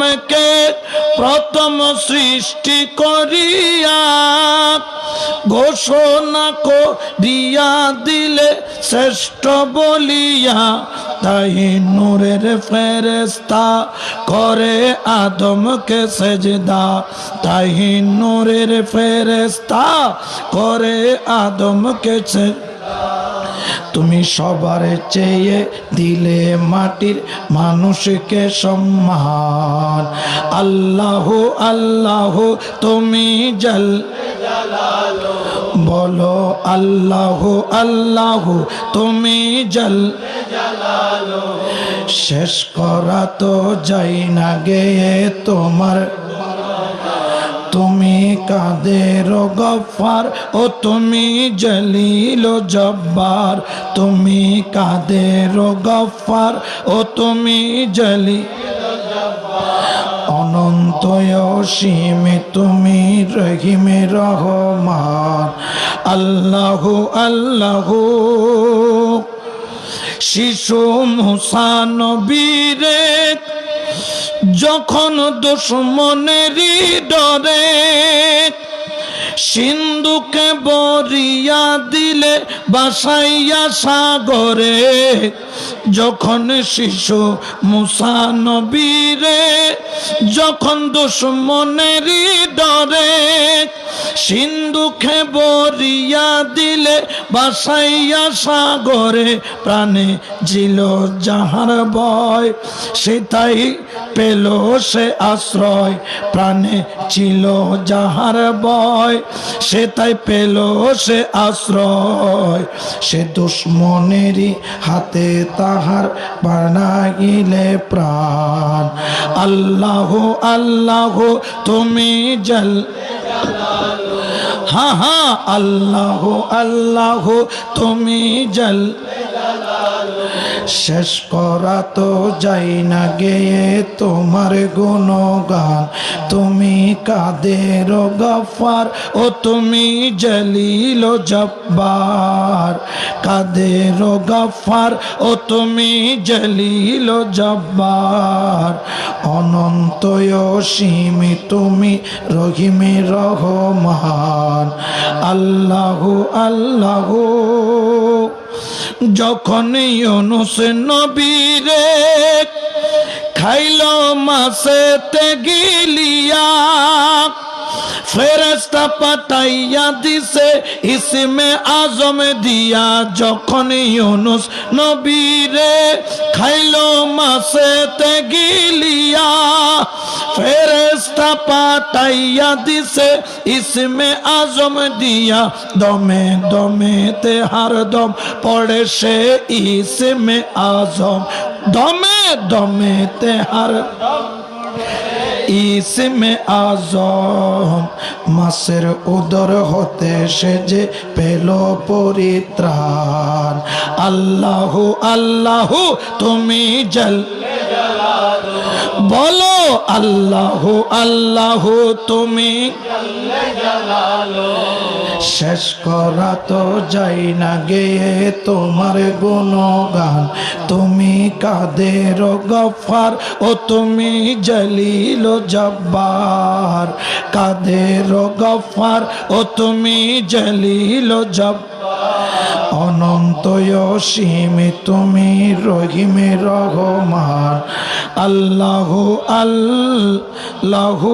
আদমকে প্রথম সৃষ্টি করিয়া ঘোষণা করিয়া দিলে শ্রেষ্ঠ বলিয়া, তাই নূরের ফেরেশতা করে আদমকে সেজদা, তাই নূরের ফেরেশতা করে আদমকে সেজদা। তুমি সবার চেয়ে দিলে মাটির মানুষকে সম্মান। আল্লাহ আল্লাহ তুমি জল জালালো, বলো আল্লাহ আল্লাহ তুমি জল জালালো। শেষ করা তো যাই না গেয়ে তোমার, তুমি কাদের গফফার ও তুমি জলিল জব্বার, তুমি কাদের গফফার ও তুমি জলিল জব্বার। অনন্ত অসীম তুমি রহিম রহমান। আল্লাহ আল্লাহ শিশু মুসা নবীরে যখন দুশমনেরই ডরে সিন্ধুকে বরিয়া দিলে বাসাইয়া সাগরে, যখন শিশু মুসা নবীরে যখন দুশমনেরই ডরে সিন্ধুকে বরিয়া দিলে বাসাইয়া সাগরে, প্রাণে ছিল যাহার ভয় সেটাই পেল সে আশ্রয়, প্রাণে ছিল যাহার ভয় সেটাই পেল সে আশ্রয়। সে দুশমনেরই হাতে তাহার বানাইলে প্রাণ। আল্লাহ আল্লাহ তুমি জল, হ্যাঁ হ্যাঁ আল্লাহ আল্লাহ তুমি জল। শেষ করা তো যাই না গেয়ে তোমার গুণগান, তুমি কাদের গফফার ও তুমি জলিল জব্বার, কাদের গফফার ও তুমি জলিল জব্বার। অনন্ত অসীম তুমি রহিম রহমান। আল্লাহ আল্লাহ যখন ইউনুস নবীরে খাইল মাছেতে গিলিয়া, ফেরেশতা পাঠাইয়া দিছে ইসমে আজম দিয়া, যখন ইউনুস নবীরে খাইল মাছেতে গিলিয়া, ফেরেশতা পাঠাইয়া দিছে ইসমে আজম দিয়া, দমে দমেতে হরদম পড়ে সে ইসমে আজম, দমে দমেতে হরদম ইসমে আজম। মাসের উদর হতে সে যে পেল পরিত্রাণ। আল্লাহ আল্লাহ তুমি জল জালালো, বলো আল্লাহ আল্লাহ তুমি জল জালালো। শেষ করা তো যাই না গেয়ে তোমার গুণগান, তুমি কাদের গফফার ও তুমি জলিল জব্বার, কাদের গফফার ও তুমি জলিল জব্বার। অনন্ত অসীম তুমি রহিম রহমান। আল্লাহু আল্লাহু